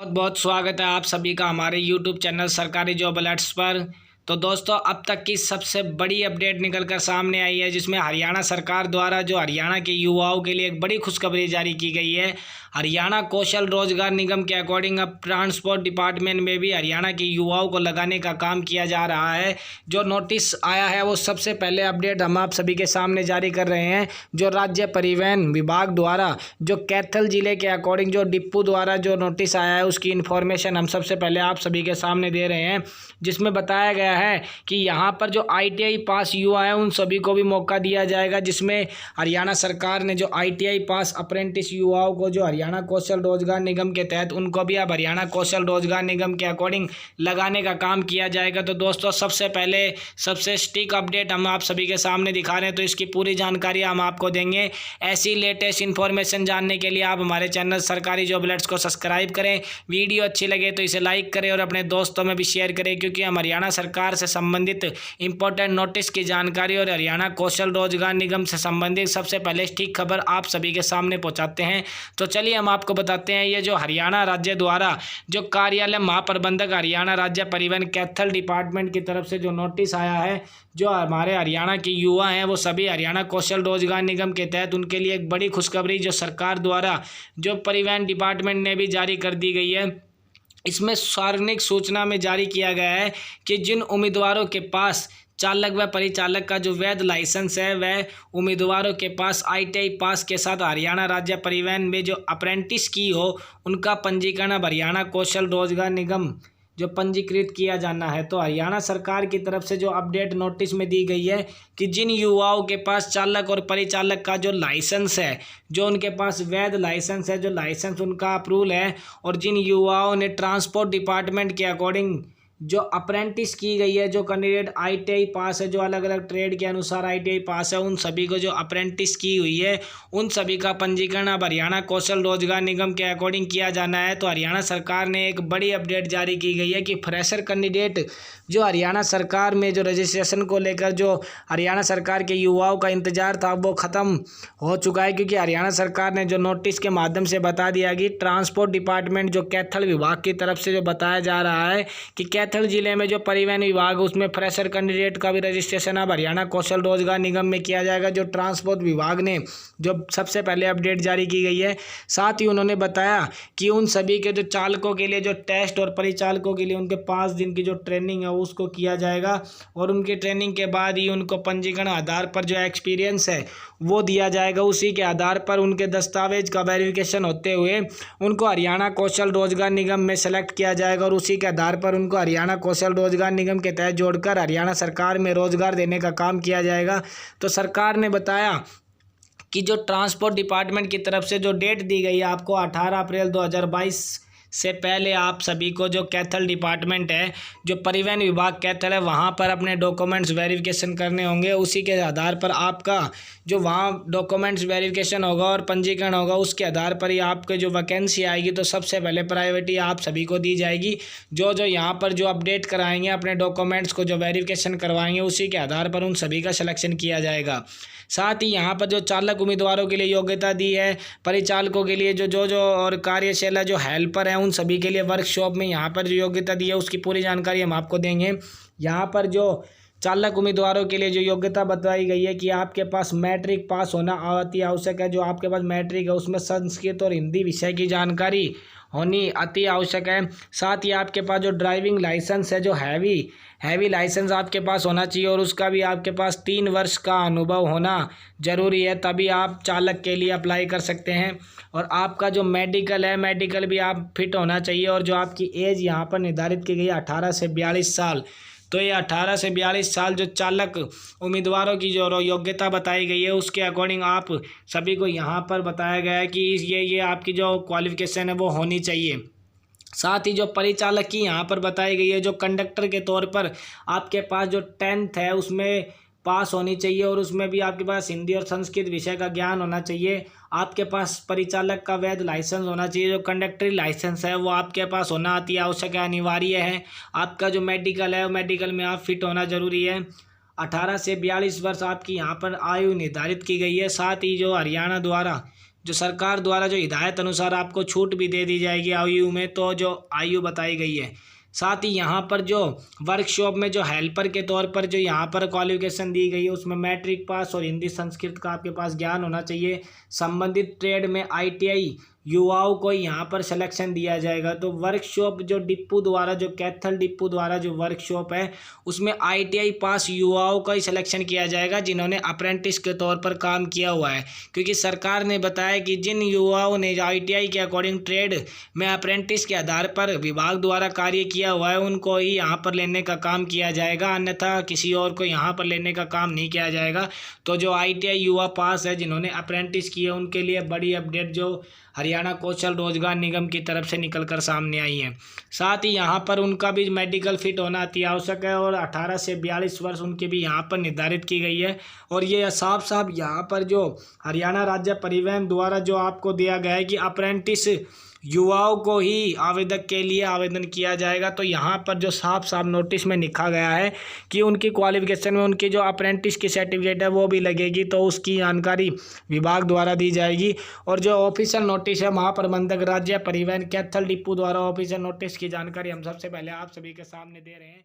बहुत बहुत स्वागत है आप सभी का हमारे YouTube चैनल सरकारी जॉब अलर्ट्स पर। तो दोस्तों, अब तक की सबसे बड़ी अपडेट निकल कर सामने आई है, जिसमें हरियाणा सरकार द्वारा जो हरियाणा के युवाओं के लिए एक बड़ी खुशखबरी जारी की गई है। हरियाणा कौशल रोजगार निगम के अकॉर्डिंग अब ट्रांसपोर्ट डिपार्टमेंट में भी हरियाणा के युवाओं को लगाने का काम किया जा रहा है। जो नोटिस आया है वो सबसे पहले अपडेट हम आप सभी के सामने जारी कर रहे हैं। जो राज्य परिवहन विभाग द्वारा जो कैथल जिले के अकॉर्डिंग जो डिपो द्वारा जो नोटिस आया है उसकी इन्फॉर्मेशन हम सबसे पहले आप सभी के सामने दे रहे हैं, जिसमें बताया गया है कि यहाँ पर जो ITI पास युवा है उन सभी को भी मौका दिया जाएगा। जिसमें हरियाणा सरकार ने जो ITI पास अप्रेंटिस युवाओं को जो हरियाणा कौशल रोजगार निगम के तहत उनको भी अब हरियाणा कौशल रोजगार निगम के अकॉर्डिंग लगाने का काम किया जाएगा। तो दोस्तों, सबसे पहले सबसे स्टिक अपडेट हम आप सभी के सामने दिखा रहे हैं, तो इसकी पूरी जानकारी हम आपको देंगे। ऐसी लेटेस्ट इन्फॉर्मेशन जानने के लिए आप हमारे चैनल सरकारी जॉब अलर्ट्स को सब्सक्राइब करें। वीडियो अच्छी लगे तो इसे लाइक करें और अपने दोस्तों में भी शेयर करें, क्योंकि हम हरियाणा सरकार से संबंधित इंपॉर्टेंट नोटिस की जानकारी और हरियाणा कौशल रोजगार निगम से संबंधित सबसे पहले ठीक खबर आप सभी के सामने पहुंचाते हैं। तो चलिए हम आपको बताते हैं, ये जो हरियाणा राज्य द्वारा जो कार्यालय महाप्रबंधक हरियाणा राज्य परिवहन कैथल डिपार्टमेंट की तरफ से जो नोटिस आया है, जो हमारे हरियाणा के युवा हैं वो सभी हरियाणा कौशल रोजगार निगम के तहत उनके लिए एक बड़ी खुशखबरी जो सरकार द्वारा जो परिवहन डिपार्टमेंट ने भी जारी कर दी गई है। इसमें सार्वजनिक सूचना में जारी किया गया है कि जिन उम्मीदवारों के पास चालक व परिचालक का जो वैध लाइसेंस है वह उम्मीदवारों के पास ITI पास के साथ हरियाणा राज्य परिवहन में जो अप्रेंटिस की हो उनका पंजीकरण अब हरियाणा कौशल रोजगार निगम जो पंजीकृत किया जाना है। तो हरियाणा सरकार की तरफ से जो अपडेट नोटिस में दी गई है कि जिन युवाओं के पास चालक और परिचालक का जो लाइसेंस है, जो उनके पास वैध लाइसेंस है, जो लाइसेंस उनका अप्रूवल है, और जिन युवाओं ने ट्रांसपोर्ट डिपार्टमेंट के अकॉर्डिंग जो अप्रेंटिस की गई है, जो कैंडिडेट ITI पास है, जो अलग अलग ट्रेड के अनुसार ITI पास है, उन सभी को जो अप्रेंटिस की हुई है उन सभी का पंजीकरण अब हरियाणा कौशल रोजगार निगम के अकॉर्डिंग किया जाना है। तो हरियाणा सरकार ने एक बड़ी अपडेट जारी की गई है कि फ्रेशर कैंडिडेट जो हरियाणा सरकार में जो रजिस्ट्रेशन को लेकर जो हरियाणा सरकार के युवाओं का इंतजार था वो ख़त्म हो चुका है, क्योंकि हरियाणा सरकार ने जो नोटिस के माध्यम से बता दिया कि ट्रांसपोर्ट डिपार्टमेंट जो कैथल विभाग की तरफ से जो बताया जा रहा है कि कैथल जिले में जो परिवहन विभाग उसमें फ्रेशर कैंडिडेट का भी रजिस्ट्रेशन अब हरियाणा कौशल रोजगार निगम में किया जाएगा। जो ट्रांसपोर्ट विभाग ने जो सबसे पहले अपडेट जारी की गई है, साथ ही उन्होंने बताया कि उन सभी के जो चालकों के लिए जो टेस्ट और परिचालकों के लिए उनके 5 दिन की जो ट्रेनिंग है उसको किया जाएगा, और उनकी ट्रेनिंग के बाद ही उनको पंजीकरण आधार पर जो एक्सपीरियंस है वो दिया जाएगा। उसी के आधार पर उनके दस्तावेज का वेरिफिकेशन होते हुए उनको हरियाणा कौशल रोजगार निगम में सेलेक्ट किया जाएगा, और उसी के आधार पर उनको हरियाणा कौशल रोजगार निगम के तहत जोड़कर हरियाणा सरकार में रोजगार देने का काम किया जाएगा। तो सरकार ने बताया कि जो ट्रांसपोर्ट डिपार्टमेंट की तरफ से जो डेट दी गई है आपको 18 अप्रैल 2022 से पहले आप सभी को जो कैथल डिपार्टमेंट है, जो परिवहन विभाग कैथल है, वहाँ पर अपने डॉक्यूमेंट्स वेरिफिकेशन करने होंगे। उसी के आधार पर आपका जो वहाँ डॉक्यूमेंट्स वेरिफिकेशन होगा और पंजीकरण होगा, उसके आधार पर ही आपके जो वैकेंसी आएगी तो सबसे पहले प्रायोरिटी आप सभी को दी जाएगी। जो जो यहाँ पर जो अपडेट कराएंगे, अपने डॉक्यूमेंट्स को जो वेरिफिकेशन करवाएंगे, उसी के आधार पर उन सभी का सिलेक्शन किया जाएगा। साथ ही यहाँ पर जो चालक उम्मीदवारों के लिए योग्यता दी है, परिचालकों के लिए जो और कार्यशाला जो हेल्पर हैं उन सभी के लिए वर्कशॉप में यहाँ पर जो योग्यता दी है उसकी पूरी जानकारी हम आपको देंगे। यहाँ पर जो चालक उम्मीदवारों के लिए जो योग्यता बताई गई है कि आपके पास मैट्रिक पास होना अति आवश्यक है। जो आपके पास मैट्रिक है उसमें संस्कृत और हिंदी विषय की जानकारी होनी अति आवश्यक है। साथ ही आपके पास जो ड्राइविंग लाइसेंस है, जो हैवी लाइसेंस आपके पास होना चाहिए, और उसका भी आपके पास 3 वर्ष का अनुभव होना ज़रूरी है, तभी आप चालक के लिए अप्लाई कर सकते हैं। और आपका जो मेडिकल है, मेडिकल भी आप फिट होना चाहिए। और जो आपकी एज यहाँ पर निर्धारित की गई है 18 से 42 साल, तो ये 18 से 42 साल जो चालक उम्मीदवारों की जो योग्यता बताई गई है उसके अकॉर्डिंग आप सभी को यहाँ पर बताया गया है कि ये आपकी जो क्वालिफ़िकेशन है वो होनी चाहिए। साथ ही जो परिचालक की यहाँ पर बताई गई है, जो कंडक्टर के तौर पर आपके पास जो 10th है उसमें पास होनी चाहिए, और उसमें भी आपके पास हिंदी और संस्कृत विषय का ज्ञान होना चाहिए। आपके पास परिचालक का वैध लाइसेंस होना चाहिए। जो कंडक्टरी लाइसेंस है वो आपके पास होना अति आवश्यक है, अनिवार्य है। आपका जो मेडिकल है, मेडिकल में आप फिट होना जरूरी है। 18 से 42 वर्ष आपकी यहाँ पर आयु निर्धारित की गई है। साथ ही जो हरियाणा द्वारा जो सरकार द्वारा जो हिदायत अनुसार आपको छूट भी दे दी जाएगी आयु में, तो जो आयु बताई गई है। साथ ही यहाँ पर जो वर्कशॉप में जो हेल्पर के तौर पर जो यहाँ पर क्वालिफिकेशन दी गई है उसमें मैट्रिक पास और हिंदी संस्कृत का आपके पास ज्ञान होना चाहिए। संबंधित ट्रेड में ITI युवाओं को यहाँ पर सिलेक्शन दिया जाएगा। तो वर्कशॉप जो डिपो द्वारा, जो कैथल डिपो द्वारा जो वर्कशॉप है उसमें ITI पास युवाओं का ही सिलेक्शन किया जाएगा जिन्होंने अप्रेंटिस के तौर पर काम किया हुआ है, क्योंकि सरकार ने बताया कि जिन युवाओं ने ITI के अकॉर्डिंग ट्रेड में अप्रेंटिस के आधार पर विभाग द्वारा कार्य किया हुआ है उनको ही यहाँ पर लेने का काम किया जाएगा, अन्यथा किसी और को यहाँ पर लेने का काम नहीं किया जाएगा। तो जो ITI युवा पास है जिन्होंने अप्रेंटिस किए उनके लिए बड़ी अपडेट जो हरियाणा कौशल रोजगार निगम की तरफ से निकल कर सामने आई है। साथ ही यहाँ पर उनका भी मेडिकल फिट होना अति आवश्यक है और 18 से 42 वर्ष उनकी भी यहाँ पर निर्धारित की गई है। और ये साफ साफ यहाँ पर जो हरियाणा राज्य परिवहन द्वारा जो आपको दिया गया है कि अप्रेंटिस युवाओं को ही आवेदक के लिए आवेदन किया जाएगा। तो यहाँ पर जो साफ साफ नोटिस में लिखा गया है कि उनकी क्वालिफिकेशन में उनकी जो अप्रेंटिस की सर्टिफिकेट है वो भी लगेगी, तो उसकी जानकारी विभाग द्वारा दी जाएगी। और जो ऑफिशियल नोटिस है महाप्रबंधक राज्य परिवहन कैथल डिपो द्वारा ऑफिशियल नोटिस की जानकारी हम सबसे पहले आप सभी के सामने दे रहे हैं।